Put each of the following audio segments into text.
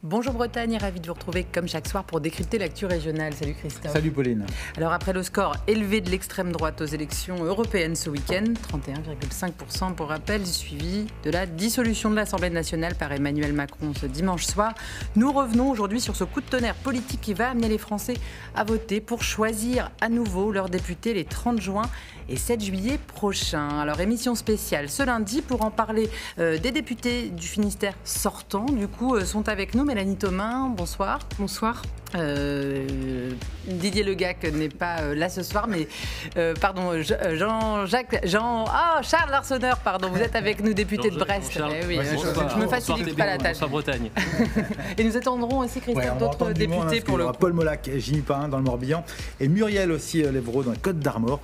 Bonjour Bretagne, ravi de vous retrouver comme chaque soir pour décrypter l'actu régionale. Salut Christophe. Salut Pauline. Alors après le score élevé de l'extrême droite aux élections européennes ce week-end, 31,5% pour rappel, suivi de la dissolution de l'Assemblée nationale par Emmanuel Macron ce dimanche soir, nous revenons aujourd'hui sur ce coup de tonnerre politique qui va amener les Français à voter pour choisir à nouveau leurs députés les 30 juin et 7 juillet prochains. Alors émission spéciale ce lundi pour en parler des députés du Finistère sortants, du coup sont avec nous. Mélanie Thomain, bonsoir. Bonsoir. Didier Legac n'est pas là ce soir, mais Charles Larsonneur, pardon, vous êtes avec nous, député de Brest. Oui, je me facilite pas la tâche. Bonsoir Bretagne. Et nous attendrons aussi Christophe d'autres députés pour le coup. Paul Molac, Jimmy Pain dans le Morbihan et Muriel aussi Lévraud dans les Côtes d'Armor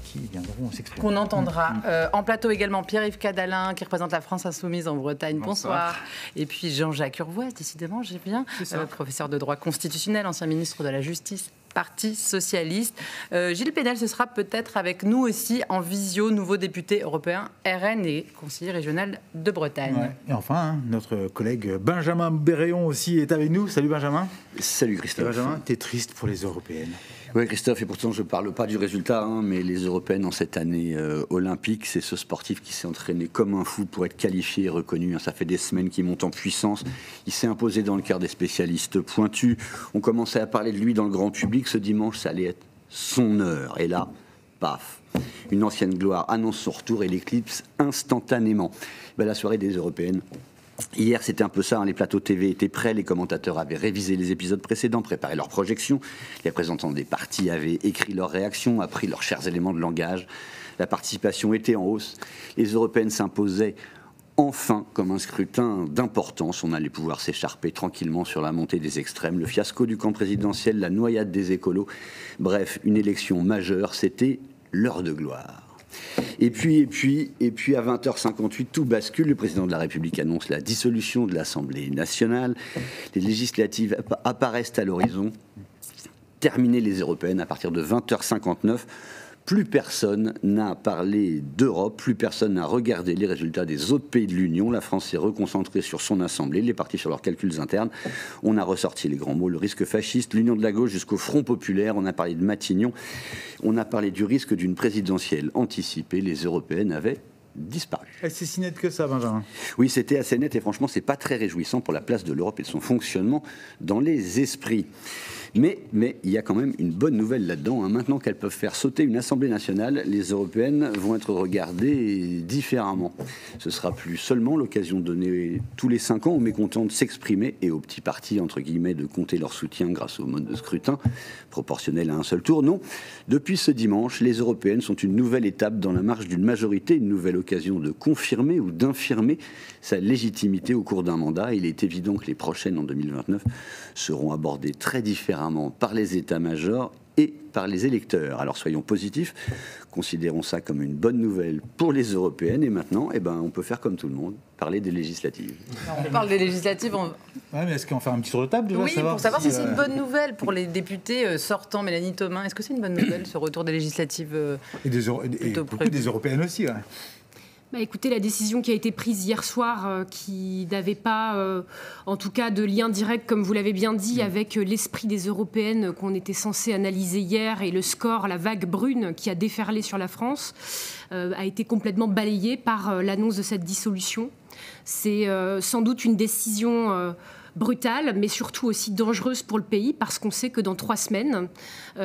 qui viendront s'exprimer. Qu'on entendra. En plateau également Pierre-Yves Cadalin qui représente la France Insoumise en Bretagne. Bonsoir. Et puis Jean-Jacques Urvoas, décidément, j'ai bien, professeur de droit constitutionnel, ancien ministre de la Justice, Parti socialiste. Gilles Pénal, ce sera peut-être avec nous aussi en visio, nouveau député européen RN et conseiller régional de Bretagne. Ouais. Et enfin, notre collègue Benjamin Berréon aussi est avec nous. Salut Benjamin. Salut Christophe. Benjamin, t'es triste pour les européennes. Oui Christophe, et pourtant je ne parle pas du résultat, mais les européennes en cette année olympique, c'est ce sportif qui s'est entraîné comme un fou pour être qualifié et reconnu. Ça fait des semaines qu'il monte en puissance. Il s'est imposé dans le cœur des spécialistes pointus. On commençait à parler de lui dans le grand public. Ce dimanche, ça allait être son heure. Et là, paf, une ancienne gloire annonce son retour et l'éclipse instantanément. La soirée des européennes. Hier, c'était un peu ça, les plateaux TV étaient prêts, les commentateurs avaient révisé les épisodes précédents, préparé leurs projections, les représentants des partis avaient écrit leurs réactions, appris leurs chers éléments de langage, la participation était en hausse, les européennes s'imposaient enfin comme un scrutin d'importance, on allait pouvoir s'écharper tranquillement sur la montée des extrêmes, le fiasco du camp présidentiel, la noyade des écolos, bref, une élection majeure, c'était l'heure de gloire. Et puis à 20h58, tout bascule. Le président de la République annonce la dissolution de l'Assemblée nationale. Les législatives apparaissent à l'horizon. Terminer les européennes à partir de 20h59. Plus personne n'a parlé d'Europe, plus personne n'a regardé les résultats des autres pays de l'Union. La France s'est reconcentrée sur son assemblée, les partis sur leurs calculs internes. On a ressorti les grands mots, le risque fasciste, l'union de la gauche jusqu'au Front populaire. On a parlé de Matignon, on a parlé du risque d'une présidentielle anticipée. Les européennes avaient disparu. C'est si net que ça, Benjamin. Oui, c'était assez net et franchement, c'est pas très réjouissant pour la place de l'Europe et de son fonctionnement dans les esprits. Mais il y a quand même une bonne nouvelle là-dedans. Maintenant qu'elles peuvent faire sauter une Assemblée nationale, les européennes vont être regardées différemment. Ce sera plus seulement l'occasion de donner tous les 5 ans aux mécontents de s'exprimer et aux petits partis, entre guillemets, de compter leur soutien grâce au mode de scrutin proportionnel à un seul tour. Non, depuis ce dimanche, les européennes sont une nouvelle étape dans la marche d'une majorité, une nouvelle occasion de confirmer ou d'infirmer sa légitimité au cours d'un mandat. Il est évident que les prochaines en 2029 seront abordées très différemment par les états-majors et par les électeurs. Alors soyons positifs, considérons ça comme une bonne nouvelle pour les européennes et maintenant, on peut faire comme tout le monde, parler des législatives. Alors, on parle des législatives. Ouais, mais est-ce qu'on fait un petit tour de table déjà? Oui, pour savoir si c'est une bonne nouvelle pour les députés sortants. Mélanie Thomain, est-ce que c'est une bonne nouvelle ce retour des législatives et beaucoup des européennes aussi, ouais. Écoutez, la décision qui a été prise hier soir, qui n'avait pas, en tout cas, de lien direct, comme vous l'avez bien dit, avec l'esprit des européennes qu'on était censé analyser hier et le score, la vague brune qui a déferlé sur la France, a été complètement balayée par l'annonce de cette dissolution. C'est sans doute une décision brutale, mais surtout aussi dangereuse pour le pays, parce qu'on sait que dans 3 semaines,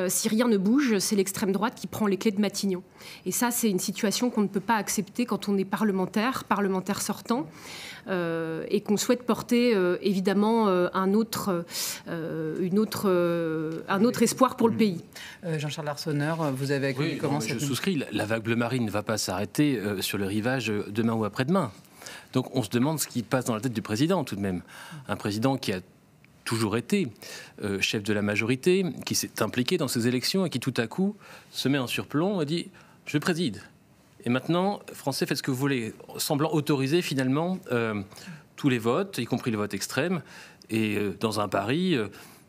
si rien ne bouge, c'est l'extrême droite qui prend les clés de Matignon. Et ça, c'est une situation qu'on ne peut pas accepter quand on est parlementaire sortant, et qu'on souhaite porter évidemment un autre espoir pour le pays. Jean-Charles Larsonneur, vous avez accueilli comment je souscris, la vague bleu marine ne va pas s'arrêter sur le rivage demain ou après-demain. Donc on se demande ce qui passe dans la tête du président tout de même. Un président qui a toujours été chef de la majorité, qui s'est impliqué dans ces élections et qui tout à coup se met en surplomb et dit « je préside ». Et maintenant, Français, faites ce que vous voulez, semblant autoriser finalement tous les votes, y compris les votes extrêmes, et dans un pari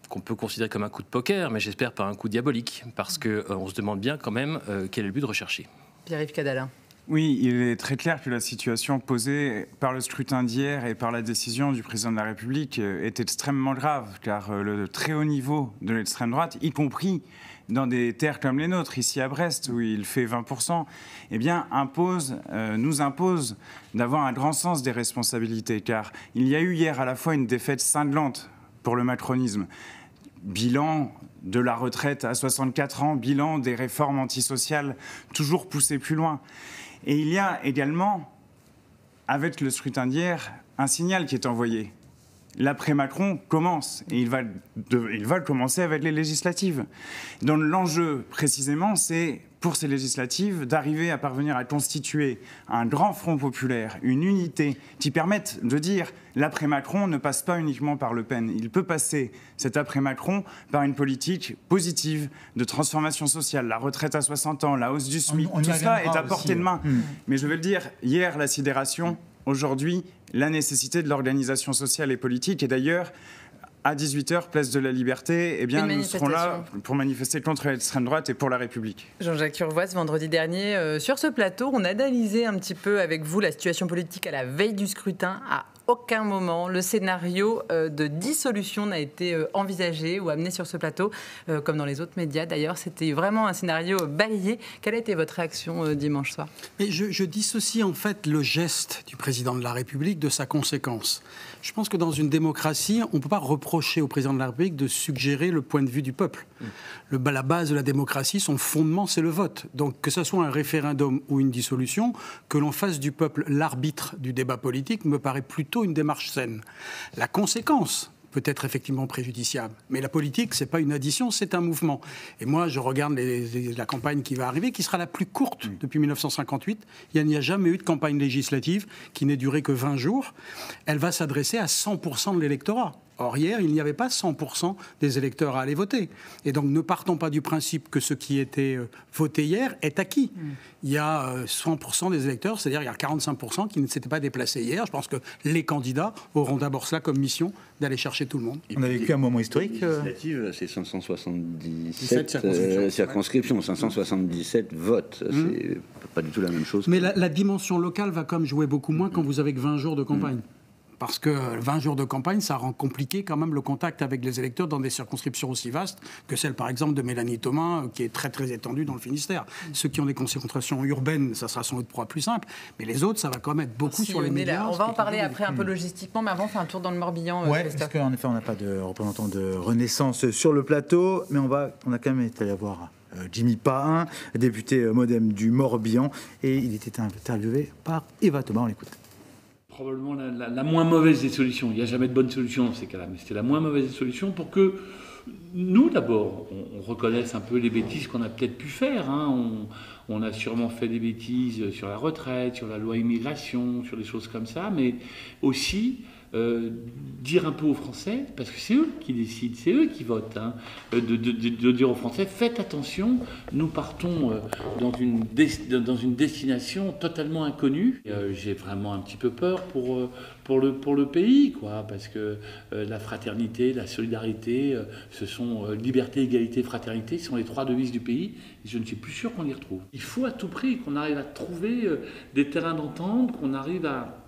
qu'on peut considérer comme un coup de poker, mais j'espère pas un coup diabolique, parce qu'on se demande bien quand même quel est le but recherché. Pierre-Yves Cadalin. Oui, il est très clair que la situation posée par le scrutin d'hier et par la décision du président de la République est extrêmement grave, car le très haut niveau de l'extrême droite, y compris dans des terres comme les nôtres, ici à Brest, où il fait 20%, eh bien, nous impose d'avoir un grand sens des responsabilités, car il y a eu hier à la fois une défaite cinglante pour le macronisme, bilan de la retraite à 64 ans, bilan des réformes antisociales toujours poussées plus loin. Et il y a également, avec le scrutin d'hier, un signal qui est envoyé. L'après-Macron commence, et il va commencer avec les législatives. Donc l'enjeu, précisément, c'est, pour ces législatives, d'arriver à parvenir à constituer un grand front populaire, une unité qui permette de dire l'après-Macron ne passe pas uniquement par Le Pen. Il peut passer, cet après-Macron, par une politique positive de transformation sociale, la retraite à 60 ans, la hausse du SMIC. Tout cela est à portée de main. Mais je vais le dire, hier, la sidération, aujourd'hui, la nécessité de l'organisation sociale et politique. Et d'ailleurs, à 18h, place de la Liberté, eh bien, nous serons là pour manifester contre l'extrême droite et pour la République. Jean-Jacques Urvoas, vendredi dernier, sur ce plateau, on a analysé un petit peu avec vous la situation politique à la veille du scrutin. À aucun moment, le scénario de dissolution n'a été envisagé ou amené sur ce plateau, comme dans les autres médias. D'ailleurs, c'était vraiment un scénario balayé. Quelle a été votre réaction dimanche soir ? Et je dissocie en fait le geste du président de la République de sa conséquence. Je pense que dans une démocratie, on ne peut pas reprocher au président de la République de suggérer le point de vue du peuple. La base de la démocratie, son fondement, c'est le vote. Donc que ce soit un référendum ou une dissolution, que l'on fasse du peuple l'arbitre du débat politique me paraît plutôt une démarche saine. La conséquence peut être effectivement préjudiciable. Mais la politique, ce n'est pas une addition, c'est un mouvement. Et moi, je regarde la campagne qui va arriver, qui sera la plus courte depuis 1958. Il n'y a jamais eu de campagne législative qui n'ait duré que 20 jours. Elle va s'adresser à 100% de l'électorat. Or, hier, il n'y avait pas 100% des électeurs à aller voter. Et donc, ne partons pas du principe que ce qui était voté hier est acquis. Il y a 100% des électeurs, c'est-à-dire il y a 45% qui ne s'étaient pas déplacés hier. Je pense que les candidats auront d'abord cela comme mission d'aller chercher tout le monde. On a vécu un moment historique. Législative, c'est 577 circonscriptions, 577 votes. C'est pas du tout la même chose. Mais la dimension locale va comme jouer beaucoup moins quand vous avez que 20 jours de campagne. Parce que 20 jours de campagne, ça rend compliqué quand même le contact avec les électeurs dans des circonscriptions aussi vastes que celle, par exemple, de Mélanie Thomas, qui est très, très étendue dans le Finistère. Ceux qui ont des concentrations urbaines, ça sera sans doute plus simple. Mais les autres, ça va quand même être beaucoup sur les médias. On va en parler après un peu logistiquement, mais avant, on fait un tour dans le Morbihan. Oui, parce qu'en effet, on n'a pas de représentant de Renaissance sur le plateau, mais on a quand même été allé voir Jimmy Pahin, député MoDem du Morbihan, et il était interviewé par Eva Thomas. On l'écoute. Probablement la moins mauvaise des solutions. Il n'y a jamais de bonne solution dans ces cas-là, mais c'était la moins mauvaise des solutions pour que nous, d'abord, on reconnaisse un peu les bêtises qu'on a peut-être pu faire. On a sûrement fait des bêtises sur la retraite, sur la loi immigration, sur des choses comme ça, mais aussi dire un peu aux Français, parce que c'est eux qui décident, c'est eux qui votent, de dire aux Français, faites attention, nous partons dans une destination totalement inconnue. J'ai vraiment un petit peu peur pour le pays, quoi, parce que la fraternité, la solidarité, ce sont liberté, égalité, fraternité, ce sont les 3 devises du pays, et je ne suis plus sûr qu'on les retrouve. Il faut à tout prix qu'on arrive à trouver des terrains d'entente, qu'on arrive à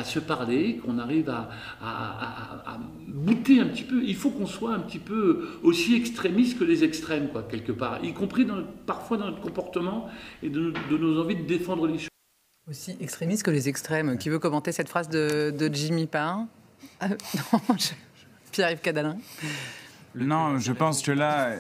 se parler, qu'on arrive à bouter un petit peu. Il faut qu'on soit un petit peu aussi extrémiste que les extrêmes, quoi, quelque part, y compris parfois dans notre comportement et de nos envies de défendre les choses. Aussi extrémiste que les extrêmes. Qui veut commenter cette phrase de Jimmy Pahin ? Pierre-Yves Cadalin. Non, je pense que là,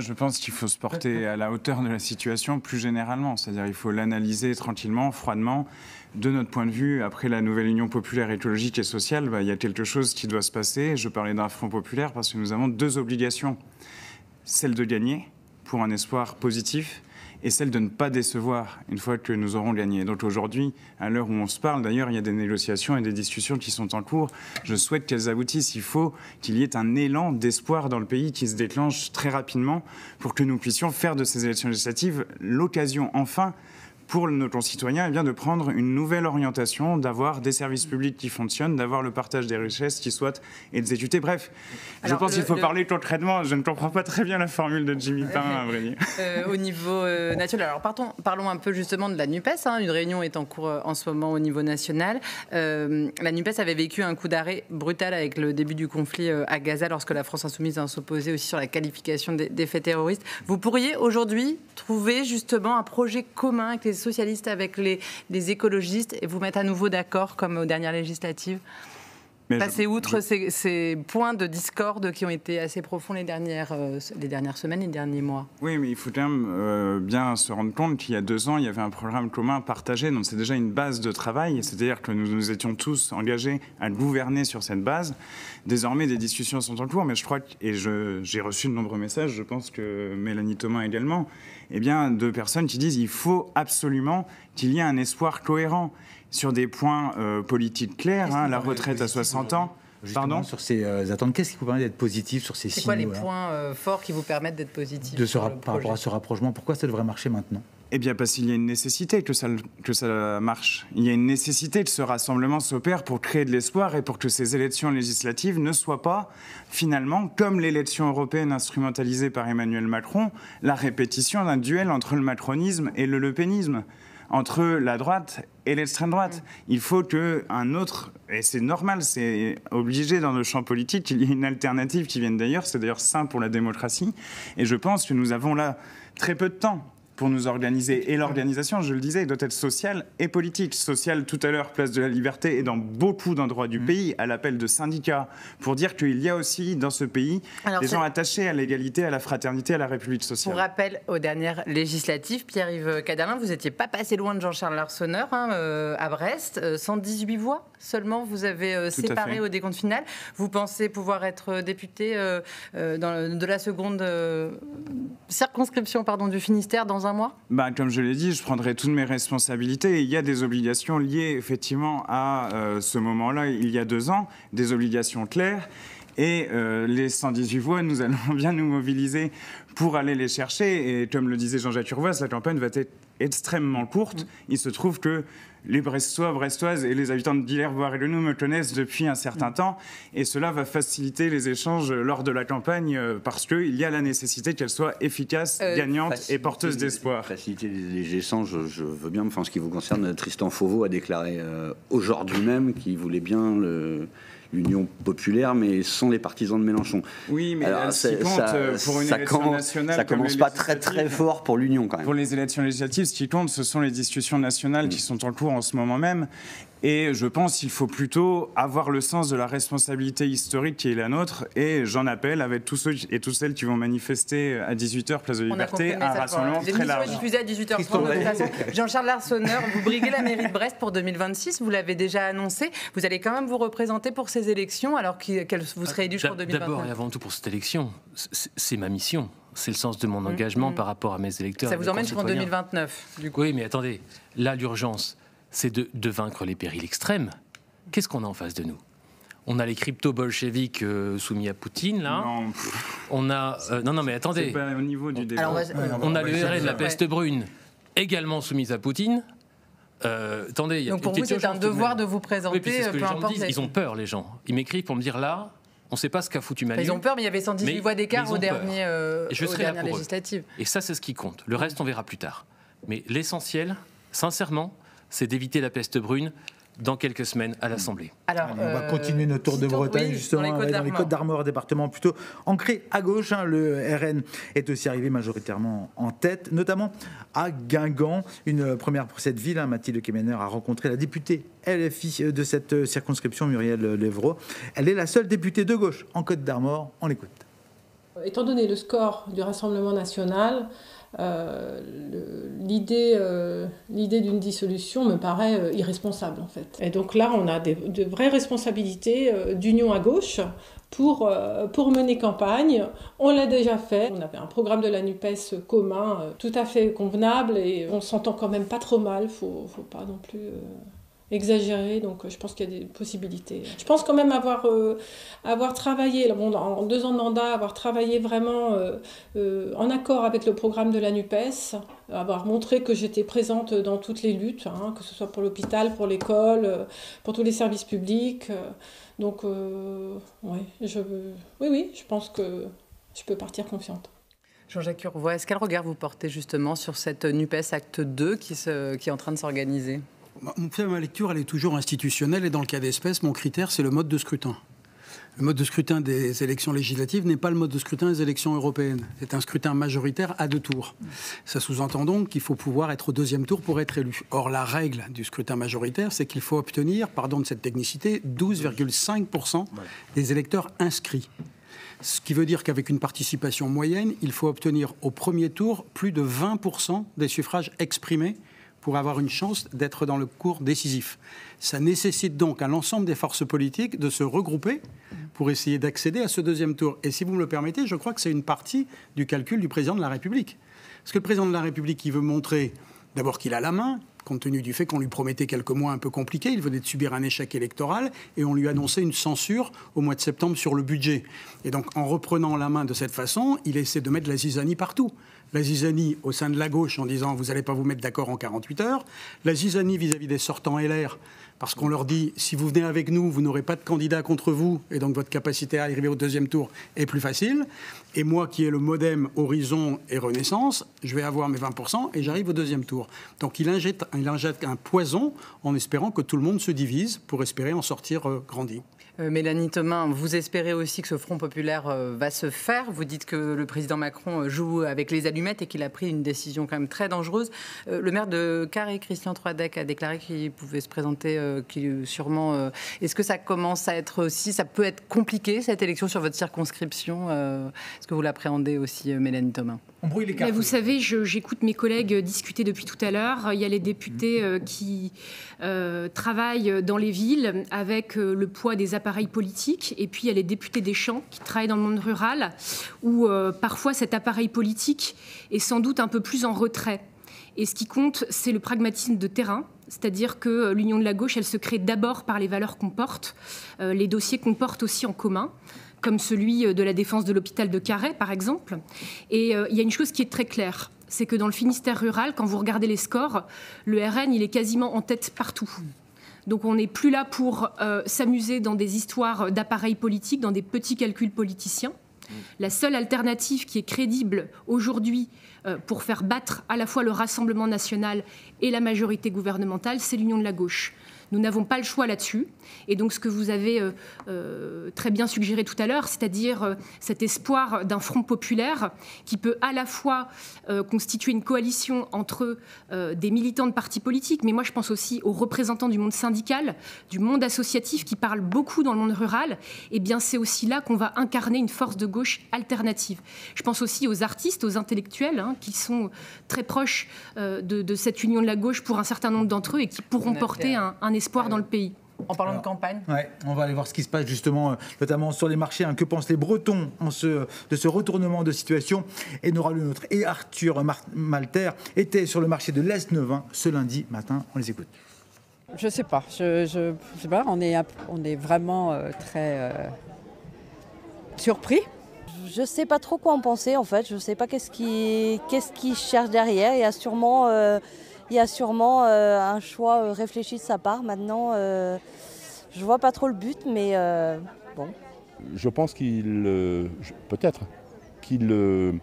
je pense qu'il faut se porter à la hauteur de la situation plus généralement. C'est-à-dire il faut l'analyser tranquillement, froidement. De notre point de vue, après la nouvelle Union populaire écologique et sociale, il y a quelque chose qui doit se passer. Je parlais d'un front populaire parce que nous avons 2 obligations. Celle de gagner, pour un espoir positif, et celle de ne pas décevoir une fois que nous aurons gagné. Donc aujourd'hui, à l'heure où on se parle, d'ailleurs, il y a des négociations et des discussions qui sont en cours. Je souhaite qu'elles aboutissent. Il faut qu'il y ait un élan d'espoir dans le pays qui se déclenche très rapidement pour que nous puissions faire de ces élections législatives l'occasion, enfin, pour nos concitoyens, de prendre une nouvelle orientation, d'avoir des services publics qui fonctionnent, d'avoir le partage des richesses qui soit exécuté. Bref, je pense qu'il faut parler concrètement. Je ne comprends pas très bien la formule de Jimmy Pain, à vrai dire. Au niveau national. Alors parlons un peu justement de la NUPES. Une réunion est en cours en ce moment au niveau national. La NUPES avait vécu un coup d'arrêt brutal avec le début du conflit à Gaza, lorsque la France insoumise s'opposait aussi sur la qualification des faits terroristes. Vous pourriez aujourd'hui trouver justement un projet commun avec les socialistes, avec les écologistes, et vous mettre à nouveau d'accord comme aux dernières législatives? Passer outre ces points de discorde qui ont été assez profonds les dernières semaines, les derniers mois. Oui, mais il faut quand même bien se rendre compte qu'il y a 2 ans, il y avait un programme commun partagé, donc c'est déjà une base de travail, c'est-à-dire que nous étions tous engagés à gouverner sur cette base. Désormais, des discussions sont en cours, mais je crois, et j'ai reçu de nombreux messages, je pense que Mélanie Thomas également, de personnes qui disent qu'il faut absolument qu'il y ait un espoir cohérent sur des points politiques clairs, la retraite à 60 ans. Pardon, sur ces attentes, qu'est-ce qui vous permet d'être positif sur ces signaux? C'est quoi les points forts qui vous permettent d'être positif par rapport à ce rapprochement? Pourquoi ça devrait marcher maintenant? Parce qu'il y a une nécessité que ça marche. Il y a une nécessité que ce rassemblement s'opère pour créer de l'espoir et pour que ces élections législatives ne soient pas, finalement, comme l'élection européenne instrumentalisée par Emmanuel Macron, la répétition d'un duel entre le macronisme et le lepénisme, entre la droite et l'extrême droite. Il faut qu'un autre, et c'est normal, c'est obligé dans le champ politique, qu'il y ait une alternative qui vienne d'ailleurs, c'est d'ailleurs sain pour la démocratie, et je pense que nous avons là très peu de temps pour nous organiser. Et l'organisation, je le disais, doit être sociale et politique. Sociale, tout à l'heure, place de la Liberté, et dans beaucoup d'endroits du pays, à l'appel de syndicats, pour dire qu'il y a aussi dans ce pays des gens attachés à l'égalité, à la fraternité, à la République sociale. Pour rappel, aux dernières législatives, Pierre-Yves Caderlin, vous n'étiez pas passé loin de Jean-Charles Larsonneur à Brest. 118 voix seulement, vous avez séparé au décompte final. Vous pensez pouvoir être député de la seconde circonscription du Finistère dans un mois? Comme je l'ai dit, je prendrai toutes mes responsabilités. Il y a des obligations liées effectivement à ce moment-là, il y a 2 ans, des obligations claires. Et les 118 voix, nous allons bien nous mobiliser pour aller les chercher. Et comme le disait Jean-Jacques Urvoas, la campagne va être extrêmement courte. Il se trouve que les Brestois, Brestoises et les habitants de Dillers, Voire et le Nou me connaissent depuis un certain temps, et cela va faciliter les échanges lors de la campagne parce qu'il y a la nécessité qu'elle soit efficace, gagnante et porteuse d'espoir. Faciliter les échanges, je veux bien. Enfin, en ce qui vous concerne, Tristan Fauveau a déclaré aujourd'hui même qu'il voulait bien l'Union populaire, mais sans les partisans de Mélenchon. Oui, mais alors, pour une élection nationale, ça commence pas très très fort pour l'Union quand même. Pour les élections législatives, ce qui compte, ce sont les discussions nationales qui sont en cours en ce moment même. Et je pense qu'il faut plutôt avoir le sens de la responsabilité historique qui est la nôtre. Et j'en appelle avec tous ceux et toutes celles qui vont manifester à 18h, place de Liberté, à un rassemblement très large. Diffusée à 18h30 de toute façon. Jean-Charles Larsonneur, vous briguez la mairie de Brest pour 2026, vous l'avez déjà annoncé. Vous allez quand même vous représenter pour ces élections alors que vous serez élu pour 2029. D'abord et avant tout pour cette élection, c'est ma mission. C'est le sens de mon engagement par rapport à mes électeurs. Ça vous emmène jusqu'en 2029, du coup. Oui, mais attendez, là, l'urgence, c'est de vaincre les périls extrêmes. Qu'est-ce qu'on a en face de nous? On a les crypto-bolcheviques soumis à Poutine, là. Non. On a... non, mais attendez. C'est pas au niveau du débat. On a le RN de la peste brune, également soumise à Poutine. Attendez, il y a donc pour vous, c'est un devoir de vous présenter, peu importe. Ils ont peur, les gens. Ils m'écrivent pour me dire, là, on ne sait pas ce qu'a foutu Manu. Ils ont peur, mais il y avait 118 voix d'écart aux dernières législatives. législatives. Et ça, c'est ce qui compte. Le reste, on verra plus tard. Mais l'essentiel, sincèrement, c'est d'éviter la peste brune dans quelques semaines à l'Assemblée. Alors, on va continuer notre tour de Bretagne, justement, dans les Côtes-d'Armor, département plutôt ancré à gauche. Le RN est aussi arrivé majoritairement en tête, notamment à Guingamp, une première pour cette ville. Mathilde Kemener a rencontré la députée LFI de cette circonscription, Muriel Lévrault. Elle est la seule députée de gauche en Côtes-d'Armor. On l'écoute. Étant donné le score du Rassemblement national, l'idée d'une dissolution me paraît irresponsable en fait. Et donc là, on a de vraies responsabilités d'union à gauche pour mener campagne. On l'a déjà fait. On avait un programme de la NUPES commun tout à fait convenable et on s'entend quand même pas trop mal. Faut pas non plus exagéré, donc je pense qu'il y a des possibilités. Je pense quand même avoir travaillé, en 2 ans de mandat, avoir travaillé vraiment en accord avec le programme de la NUPES, avoir montré que j'étais présente dans toutes les luttes, que ce soit pour l'hôpital, pour l'école, pour tous les services publics. Donc, oui, je pense que je peux partir confiante. Jean-Jacques Urvoas, quel regard vous portez justement sur cette NUPES Acte 2 qui est en train de s'organiser ? Ma lecture, elle est toujours institutionnelle et dans le cas d'espèce, mon critère, c'est le mode de scrutin. Le mode de scrutin des élections législatives n'est pas le mode de scrutin des élections européennes. C'est un scrutin majoritaire à 2 tours. Ça sous-entend donc qu'il faut pouvoir être au 2e tour pour être élu. Or, la règle du scrutin majoritaire, c'est qu'il faut obtenir, pardon de cette technicité, 12,5% des électeurs inscrits. Ce qui veut dire qu'avec une participation moyenne, il faut obtenir au premier tour plus de 20% des suffrages exprimés pour avoir une chance d'être dans le cours décisif. Ça nécessite donc à l'ensemble des forces politiques de se regrouper pour essayer d'accéder à ce 2e tour. Et si vous me le permettez, je crois que c'est une partie du calcul du président de la République. Parce que le président de la République, il veut montrer d'abord qu'il a la main, compte tenu du fait qu'on lui promettait quelques mois un peu compliqués. Il venait de subir un échec électoral et on lui annonçait une censure au mois de septembre sur le budget. Et donc, en reprenant la main de cette façon, il essaie de mettre la zizanie partout. La zizanie au sein de la gauche en disant « vous n'allez pas vous mettre d'accord en 48 heures ». La zizanie vis-à-vis des sortants LR, parce qu'on leur dit « si vous venez avec nous, vous n'aurez pas de candidat contre vous et donc votre capacité à arriver au 2e tour est plus facile ». Et moi qui ai le MoDem, Horizon et Renaissance, je vais avoir mes 20% et j'arrive au 2e tour. Donc il injecte un poison en espérant que tout le monde se divise pour espérer en sortir grandi. Mélanie Thomas, vous espérez aussi que ce Front populaire va se faire. Vous dites que le président Macron joue avec les allumettes et qu'il a pris une décision quand même très dangereuse. Le maire de Carhaix, Christian Troadec, a déclaré qu'il pouvait se présenter, sûrement. Est-ce que ça commence à être aussi, ça peut être compliqué cette élection sur votre circonscription? Est-ce que vous l'appréhendez aussi, Mélanie Thomas? On brouille les cartes. Vous savez, j'écoute mes collègues discuter depuis tout à l'heure. Il y a les députés qui travaillent dans les villes avec le poids des appareils politiques. Et puis, il y a les députés des champs qui travaillent dans le monde rural, où parfois cet appareil politique est sans doute un peu plus en retrait. Et ce qui compte, c'est le pragmatisme de terrain. C'est-à-dire que l'union de la gauche, elle se crée d'abord par les valeurs qu'on porte, les dossiers qu'on porte aussi en commun, comme celui de la défense de l'hôpital de Carhaix, par exemple. Et il y a une chose qui est très claire, c'est que dans le Finistère rural, quand vous regardez les scores, le RN, il est quasiment en tête partout. Donc on n'est plus là pour s'amuser dans des histoires d'appareils politiques, dans des petits calculs politiciens. La seule alternative qui est crédible aujourd'hui pour faire battre à la fois le Rassemblement national et la majorité gouvernementale, c'est l'union de la gauche. Nous n'avons pas le choix là-dessus. Et donc ce que vous avez très bien suggéré tout à l'heure, c'est-à-dire cet espoir d'un front populaire qui peut à la fois constituer une coalition entre des militants de partis politiques, mais moi je pense aussi aux représentants du monde syndical, du monde associatif qui parlent beaucoup dans le monde rural. Et bien c'est aussi là qu'on va incarner une force de gauche alternative. Je pense aussi aux artistes, aux intellectuels qui sont très proches de cette union de la gauche pour un certain nombre d'entre eux et qui pourront porter un espoir dans le pays. En parlant de campagne. Ouais, on va aller voir ce qui se passe justement, notamment sur les marchés. Que pensent les Bretons de ce retournement de situation? Et Nora Le Nôtre et Arthur Malter étaient sur le marché de l'Est-Neuvin ce lundi matin. On les écoute. Je sais pas. Je sais pas. On est vraiment très surpris. Je sais pas trop quoi en penser en fait. Je sais pas qu'est-ce qui cherche derrière. Il y a sûrement un choix réfléchi de sa part. Maintenant, je vois pas trop le but, mais bon. Je pense peut-être qu'il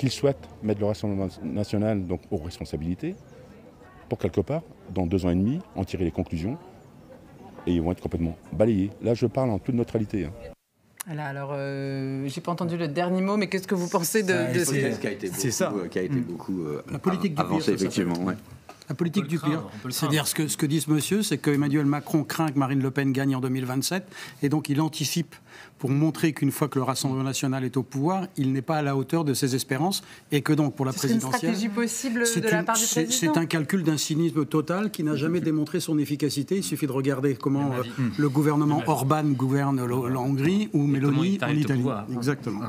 souhaite mettre le Rassemblement national donc, aux responsabilités pour quelque part, dans 2 ans et demi, en tirer les conclusions et ils vont être complètement balayés. Là, je parle en toute neutralité. Là, alors, j'ai pas entendu le dernier mot, mais qu'est-ce que vous pensez de qui a été beaucoup la politique du avancée, effectivement. Ouais. La politique du pire. C'est-à-dire ce que dit ce monsieur, c'est qu'Emmanuel Macron craint que Marine Le Pen gagne en 2027 et donc il anticipe pour montrer qu'une fois que le Rassemblement national est au pouvoir, il n'est pas à la hauteur de ses espérances et que donc pour la présidentielle... C'est une stratégie possible de la part du président? C'est un calcul d'un cynisme total qui n'a jamais démontré son efficacité. Il suffit de regarder comment le gouvernement Orban gouverne la Hongrie ou Meloni en Italie. Exactement.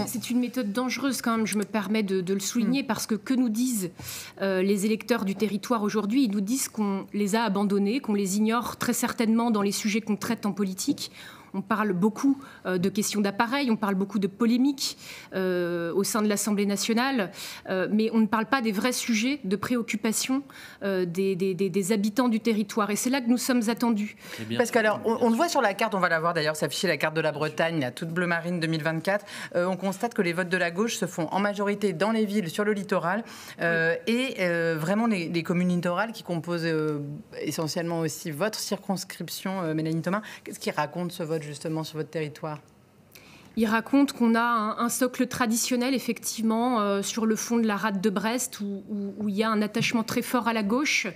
C'est une méthode dangereuse quand même, je me permets de le souligner, parce que nous disent les électeurs électeurs du territoire aujourd'hui, ils nous disent qu'on les a abandonnés, qu'on les ignore très certainement dans les sujets qu'on traite en politique. On parle beaucoup de questions d'appareil, on parle beaucoup de polémiques au sein de l'Assemblée nationale, mais on ne parle pas des vrais sujets de préoccupation des habitants du territoire. Et c'est là que nous sommes attendus. Parce qu'alors, on le voit sur la carte, on va la voir d'ailleurs s'afficher, la carte de la Bretagne, la toute bleu marine 2024. On constate que les votes de la gauche se font en majorité dans les villes, sur le littoral, et vraiment les communes littorales qui composent essentiellement aussi votre circonscription, Mélanie Thomas. Qu'est-ce qui raconte ce vote justement sur votre territoire? Il raconte qu'on a un socle traditionnel, effectivement, sur le fond de la rade de Brest, où il y a un attachement très fort à la gauche.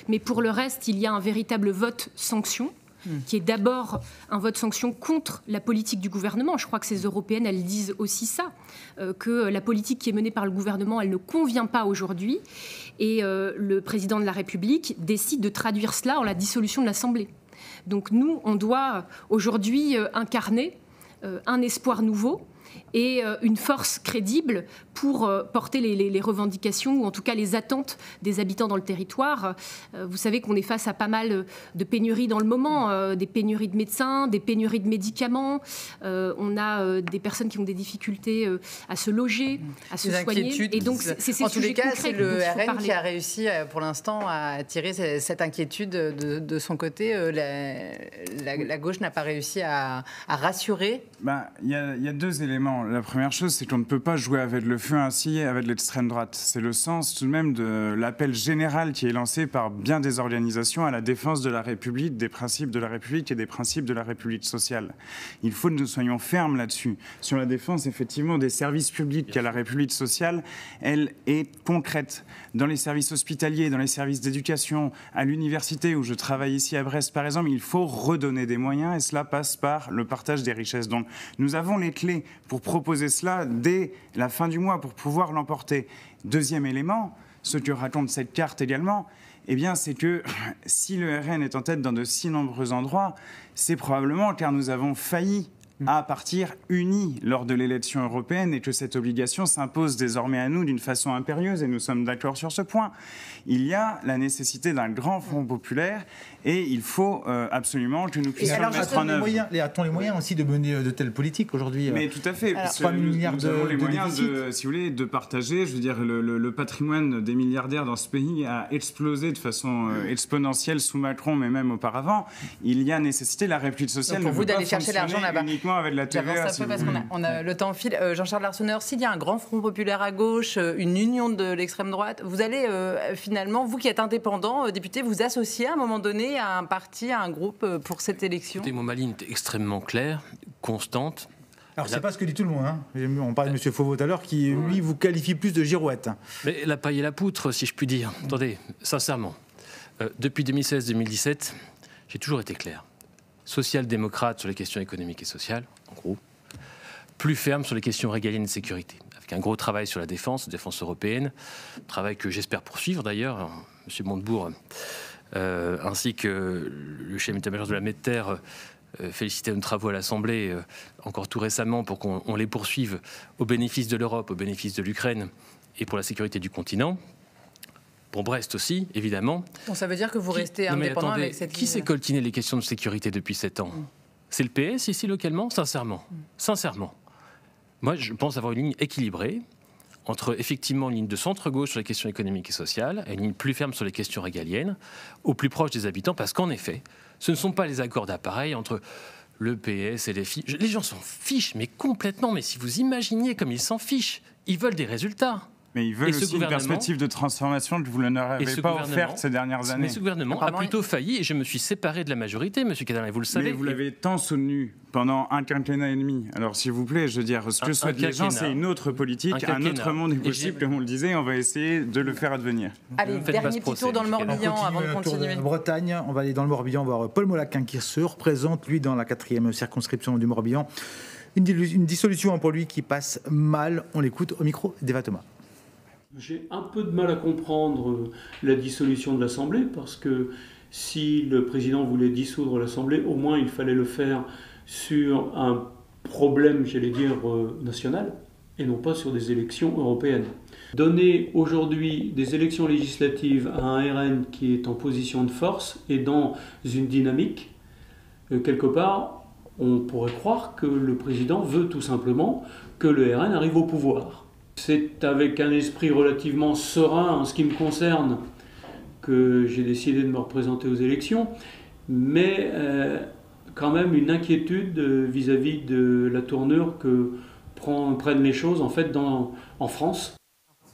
Mais pour le reste, il y a un véritable vote sanction, qui est d'abord un vote sanction contre la politique du gouvernement. Je crois que ces européennes, elles disent aussi ça, que la politique qui est menée par le gouvernement, elle ne convient pas aujourd'hui. Et le président de la République décide de traduire cela en la dissolution de l'Assemblée. Donc nous, on doit aujourd'hui incarner un espoir nouveau et une force crédible pour porter les revendications ou en tout cas les attentes des habitants dans le territoire. Vous savez qu'on est face à pas mal de pénuries dans le moment, des pénuries de médecins, des pénuries de médicaments. On a des personnes qui ont des difficultés à se loger, à se soigner. Et donc c'est ces en tous les cas, c'est le RN parler. qui a réussi pour l'instant à tirer cette inquiétude de son côté. La gauche n'a pas réussi à rassurer. Il y a deux éléments. La première chose, c'est qu'on ne peut pas jouer avec le feu ainsi avec l'extrême droite. C'est le sens tout de même de l'appel général qui est lancé par bien des organisations à la défense de la République, des principes de la République et des principes de la République sociale. Il faut que nous soyons fermes là-dessus. Sur la défense, effectivement, des services publics à la République sociale, elle est concrète. Dans les services hospitaliers, dans les services d'éducation, à l'université où je travaille ici à Brest, par exemple, il faut redonner des moyens et cela passe par le partage des richesses. Donc, nous avons les clés pour proposer cela dès la fin du mois pour pouvoir l'emporter. Deuxième élément, ce que raconte cette carte également, eh bien, c'est que si le RN est en tête dans de si nombreux endroits, c'est probablement car nous avons failli à partir unis lors de l'élection européenne et que cette obligation s'impose désormais à nous d'une façon impérieuse et nous sommes d'accord sur ce point. Il y a la nécessité d'un grand front populaire et il faut absolument que nous puissions mettre en œuvre. A-t-on les moyens aussi de mener de telles politiques aujourd'hui? Mais tout à fait. Alors, 3 milliards nous avons les moyens de si vous voulez, de partager. Je veux dire, le patrimoine des milliardaires dans ce pays a explosé de façon exponentielle sous Macron, mais même auparavant. Il y a nécessité, la République sociale. Donc pour vous d'aller chercher l'argent là-bas. Avec la TVA, parce qu'on a le temps file. Jean-Charles Larsonneur, s'il y a un grand front populaire à gauche, une union de l'extrême droite, vous allez finalement, vous qui êtes indépendant, député, vous associer à un moment donné à un parti, à un groupe pour cette élection? Écoutez, ma ligne est extrêmement claire, constante. Alors, c'est pas ce que dit tout le monde. Hein. On parlait de M. Fauveau tout à l'heure, qui, lui, vous qualifie plus de girouette. Mais la paille et la poutre, si je puis dire. Attendez, sincèrement, depuis 2016-2017, j'ai toujours été clair. Social-démocrate sur les questions économiques et sociales, en gros, plus ferme sur les questions régaliennes et de sécurité, avec un gros travail sur la défense européenne, travail que j'espère poursuivre d'ailleurs. M. Montebourg, ainsi que le chef d'état-major de la Med-Terre, féliciter nos travaux à l'Assemblée, encore tout récemment, pour qu'on les poursuive au bénéfice de l'Europe, au bénéfice de l'Ukraine et pour la sécurité du continent. Pour Brest aussi, évidemment. Bon, ça veut dire que vous restez indépendant avec cette ligne. Qui s'est coltiné les questions de sécurité depuis 7 ans? C'est le PS ici localement? Sincèrement. Sincèrement. Moi, je pense avoir une ligne équilibrée entre effectivement une ligne de centre-gauche sur les questions économiques et sociales et une ligne plus ferme sur les questions régaliennes, au plus proche des habitants, parce qu'en effet, ce ne sont pas les accords d'appareil entre le PS et les filles. Les gens s'en fichent, mais complètement. Mais si vous imaginiez comme ils s'en fichent, ils veulent des résultats. Mais ils veulent aussi une perspective de transformation que vous ne leur avez pas offerte ces dernières années. Mais ce gouvernement a plutôt failli et je me suis séparé de la majorité, M. Cadin, vous le savez. Mais vous l'avez tant soutenu pendant un quinquennat et demi. Alors s'il vous plaît, je veux dire, ce que souhaitent les gens, c'est une autre politique, un autre monde est possible, comme on le disait, on va essayer de le faire advenir. Allez, dernier petit tour dans le Morbihan avant de continuer. Bretagne, on va aller dans le Morbihan voir Paul Molaquin qui se représente, lui, dans la 4e circonscription du Morbihan. Une dissolution pour lui qui passe mal. On l'écoute au micro d'Eva Thomas. J'ai un peu de mal à comprendre la dissolution de l'Assemblée, parce que si le président voulait dissoudre l'Assemblée, au moins il fallait le faire sur un problème, j'allais dire, national. et non pas sur des élections européennes. Donner aujourd'hui des élections législatives à un RN qui est en position de force et dans une dynamique, quelque part, on pourrait croire que le président veut tout simplement que le RN arrive au pouvoir. C'est avec un esprit relativement serein en ce qui me concerne que j'ai décidé de me représenter aux élections, mais quand même une inquiétude vis-à-vis de la tournure que prennent les choses en fait en France.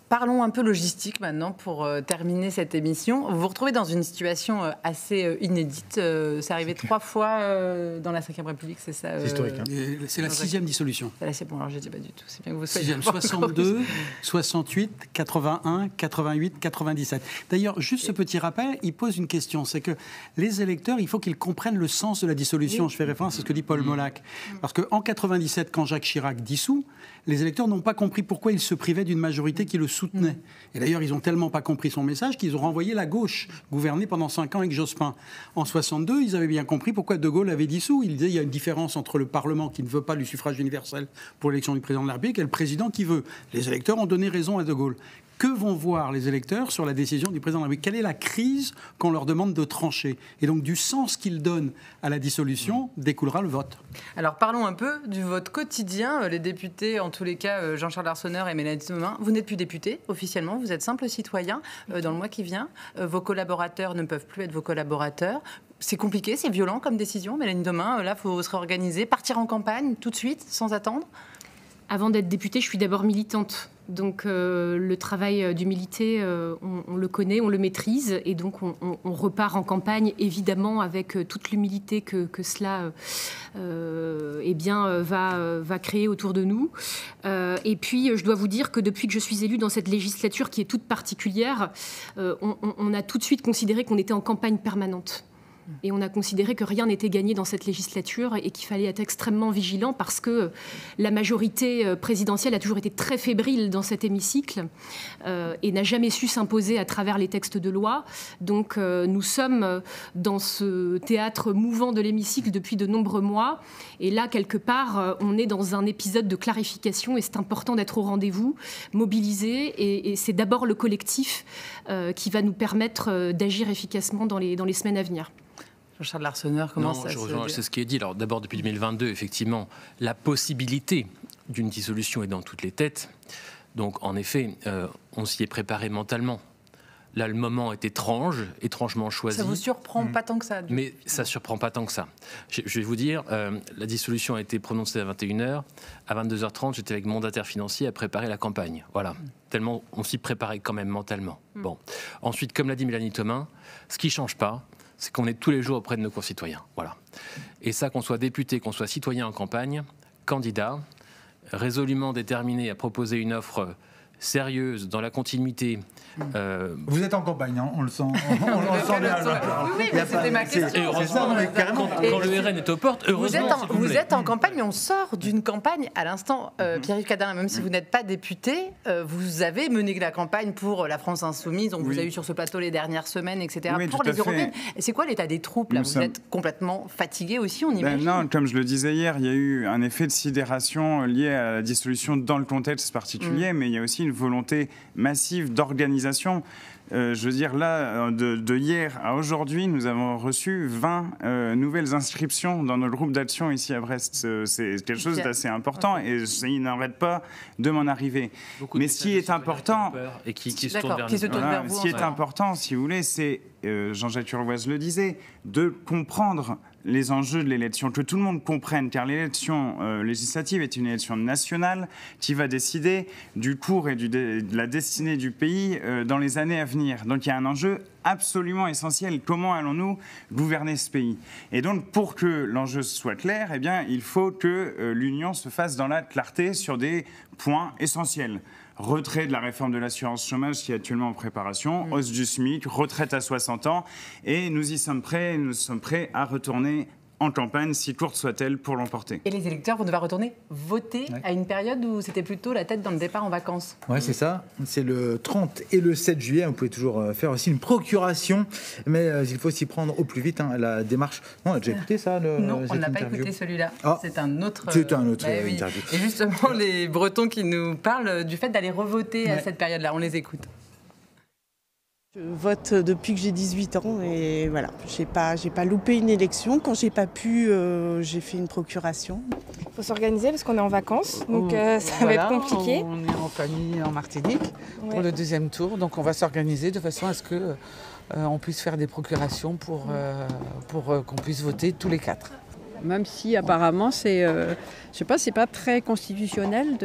Parlons un peu logistique maintenant pour terminer cette émission. Vous vous retrouvez dans une situation assez inédite. C'est arrivé 3 fois dans la Ve République, c'est ça C'est historique. Hein. C'est la 6e dissolution. C'est bon, alors je ne dis pas du tout. C'est bien que vous soyez 6e, 62, 68, 81, 88, 97. D'ailleurs, juste ce petit rappel, il pose une question. C'est que les électeurs, il faut qu'ils comprennent le sens de la dissolution. Oui. Je fais référence à ce que dit Paul Molac. Parce qu'en 97, quand Jacques Chirac dissout, les électeurs n'ont pas compris pourquoi il se privait d'une majorité qui le soutenait. Et d'ailleurs, ils n'ont tellement pas compris son message qu'ils ont renvoyé la gauche gouverner pendant 5 ans avec Jospin. En 62, ils avaient bien compris pourquoi De Gaulle avait dissous. Il disait qu'il y a une différence entre le Parlement qui ne veut pas du suffrage universel pour l'élection du président de la République et le président qui veut. Les électeurs ont donné raison à De Gaulle. Que vont voir les électeurs sur la décision du président de la République? Quelle est la crise qu'on leur demande de trancher? Et donc, du sens qu'ils donnent à la dissolution découlera le vote. Alors, parlons un peu du vote quotidien. Les députés, en tous les cas, Jean-Charles Arsener et Mélanie Thomas, vous n'êtes plus députés officiellement, vous êtes simples citoyens dans le mois qui vient. Vos collaborateurs ne peuvent plus être vos collaborateurs. C'est compliqué, c'est violent comme décision. Mélanie Thomas, là, il faut se réorganiser, partir en campagne tout de suite, sans attendre. Avant d'être députée, je suis d'abord militante. Donc le travail d'humilité, on le connaît, on le maîtrise. Et donc on repart en campagne, évidemment, avec toute l'humilité que cela va créer autour de nous. Et puis, je dois vous dire que depuis que je suis élue dans cette législature qui est toute particulière, on a tout de suite considéré qu'on était en campagne permanente. Et on a considéré que rien n'était gagné dans cette législature et qu'il fallait être extrêmement vigilant parce que la majorité présidentielle a toujours été très fébrile dans cet hémicycle et n'a jamais su s'imposer à travers les textes de loi. Donc nous sommes dans ce théâtre mouvant de l'hémicycle depuis de nombreux mois. Et là, quelque part, on est dans un épisode de clarification et c'est important d'être au rendez-vous, mobilisé. Et c'est d'abord le collectif qui va nous permettre d'agir efficacement dans les semaines à venir. Jean-Charles Arsener, comment ça se... Non, c'est ce qui est dit. Alors d'abord, depuis 2022, effectivement, la possibilité d'une dissolution est dans toutes les têtes. Donc, en effet, on s'y est préparé mentalement. Là, le moment est étrangement choisi. Ça vous surprend pas tant que ça? Mais ça surprend pas tant que ça. Je vais vous dire, la dissolution a été prononcée à 21h. À 22h30, j'étais avec mon mandataire financier à préparer la campagne. Voilà. Tellement on s'y préparait quand même mentalement. Bon. Ensuite, comme l'a dit Mélanie Thomas, ce qui change pas, c'est qu'on est tous les jours auprès de nos concitoyens. Voilà. Et ça, qu'on soit député, qu'on soit citoyen en campagne, candidat, résolument déterminé à proposer une offre sérieuse, dans la continuité. Vous êtes en campagne, hein, on le sent. On le sent bien. Oui, mais c'était ma question. Quand le RN est aux portes, heureusement. Vous êtes en campagne, mais on sort d'une campagne à l'instant. Pierre-Yves Cadin, même si vous n'êtes pas député, vous avez mené la campagne pour la France Insoumise. On vous a eu sur ce plateau les dernières semaines, etc. Oui, pour les européennes. C'est quoi l'état des troupes là? Vous êtes complètement fatigué aussi, on imagine. Non, comme je le disais hier, il y a eu un effet de sidération lié à la dissolution dans le contexte particulier, mais il y a aussi une volonté massive d'organisation. Je veux dire, là, de hier à aujourd'hui, nous avons reçu 20 nouvelles inscriptions dans notre groupe d'action ici à Brest. C'est quelque chose d'assez important et il n'arrête pas de m'en arriver. Mais ce qui est important, et qui se tourne vers ce qui est important, si vous voulez, c'est, Jean-Jacques Urvoas le disait, de comprendre les enjeux de l'élection, que tout le monde comprenne, car l'élection législative est une élection nationale qui va décider du cours et de la destinée du pays dans les années à venir. Donc il y a un enjeu absolument essentiel. Comment allons-nous gouverner ce pays? Et donc pour que l'enjeu soit clair, eh bien, il faut que l'Union se fasse dans la clarté sur des points essentiels. Retrait de la réforme de l'assurance chômage qui est actuellement en préparation, hausse du SMIC, retraite à 60 ans, et nous sommes prêts à retourner en campagne, si courte soit-elle, pour l'emporter. Et les électeurs vont devoir retourner voter à une période où c'était plutôt la tête dans le départ en vacances. Oui, c'est ça. C'est le 30 et le 7 juillet. Vous pouvez toujours faire aussi une procuration, mais il faut s'y prendre au plus vite. La démarche... Non, on a déjà écouté ça Non, on n'a pas écouté celui-là. Ah, c'est un autre interview. Et justement, les Bretons qui nous parlent du fait d'aller revoter à cette période-là. On les écoute. Je vote depuis que j'ai 18 ans et voilà, j'ai pas loupé une élection. Quand j'ai pas pu, j'ai fait une procuration. Il faut s'organiser parce qu'on est en vacances, donc ça va être compliqué. On est en famille en Martinique pour le deuxième tour, donc on va s'organiser de façon à ce que on puisse faire des procurations pour qu'on puisse voter tous les 4. Même si apparemment c'est, je sais pas, c'est pas très constitutionnel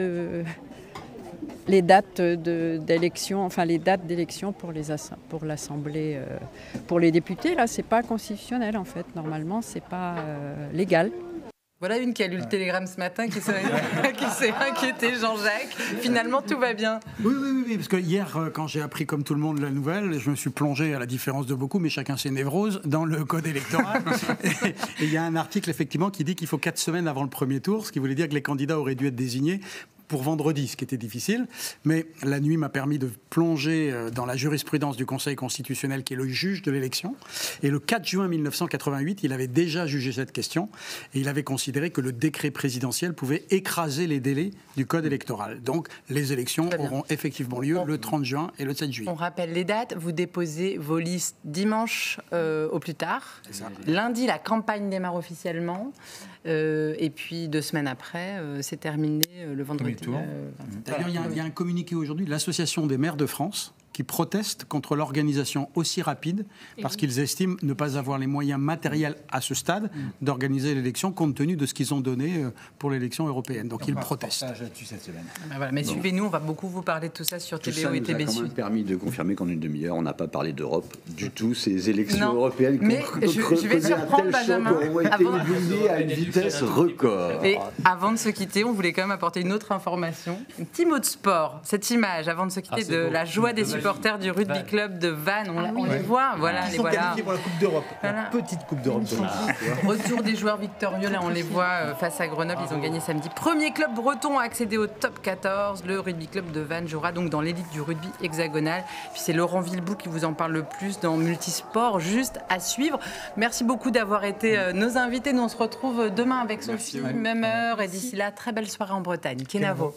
les dates d'élection, enfin les dates d'élection pour l'Assemblée, pour les députés, là, c'est pas constitutionnel en fait. Normalement, c'est pas légal. Voilà une qui a lu le télégramme ce matin, qui s'est inquiété, Jean-Jacques. Finalement, tout va bien. Oui, parce que hier, quand j'ai appris comme tout le monde la nouvelle, je me suis plongé, à la différence de beaucoup, mais chacun ses névroses, dans le code électoral. Et il y a un article, effectivement, qui dit qu'il faut 4 semaines avant le premier tour, ce qui voulait dire que les candidats auraient dû être désignés pour vendredi, ce qui était difficile. Mais la nuit m'a permis de plonger dans la jurisprudence du Conseil constitutionnel, qui est le juge de l'élection. Et le 4 juin 1988, il avait déjà jugé cette question. Et il avait considéré que le décret présidentiel pouvait écraser les délais du code électoral. Donc, les élections auront effectivement lieu le 30 juin et le 7 juillet. On rappelle les dates. Vous déposez vos listes dimanche au plus tard. Lundi, la campagne démarre officiellement. Et puis 2 semaines après, c'est terminé le vendredi. D'ailleurs, il y a un communiqué aujourd'hui de l'Association des maires de France qui protestent contre l'organisation aussi rapide parce qu'ils estiment ne pas avoir les moyens matériels à ce stade d'organiser l'élection compte tenu de ce qu'ils ont donné pour l'élection européenne. Donc ils protestent. Mais suivez-nous, on va beaucoup vous parler de tout ça sur TVO et TB Sud. Ça nous a quand même permis de confirmer qu'en une demi-heure, on n'a pas parlé d'Europe du tout. Ces élections européennes je vais surprendre Benjamin ont été ébouillées à une vitesse record. Et avant de se quitter, on voulait quand même apporter une autre information. Un petit mot de sport. Cette image, avant de se quitter, la joie des supporters du rugby club de Vannes. On les voit, Ils sont qualifiés pour la Coupe d'Europe. La petite Coupe d'Europe. Retour des joueurs victorieux. Là, on les voit face à Grenoble. Ils ont gagné samedi. Premier club breton à accéder au top 14. Le rugby club de Vannes jouera donc dans l'élite du rugby hexagonal. Puis c'est Laurent Villebout qui vous en parle le plus dans Multisport. Juste à suivre. Merci beaucoup d'avoir été nos invités. Nous, on se retrouve demain avec Sophie, même heure. Et d'ici là, très belle soirée en Bretagne. Kenavo.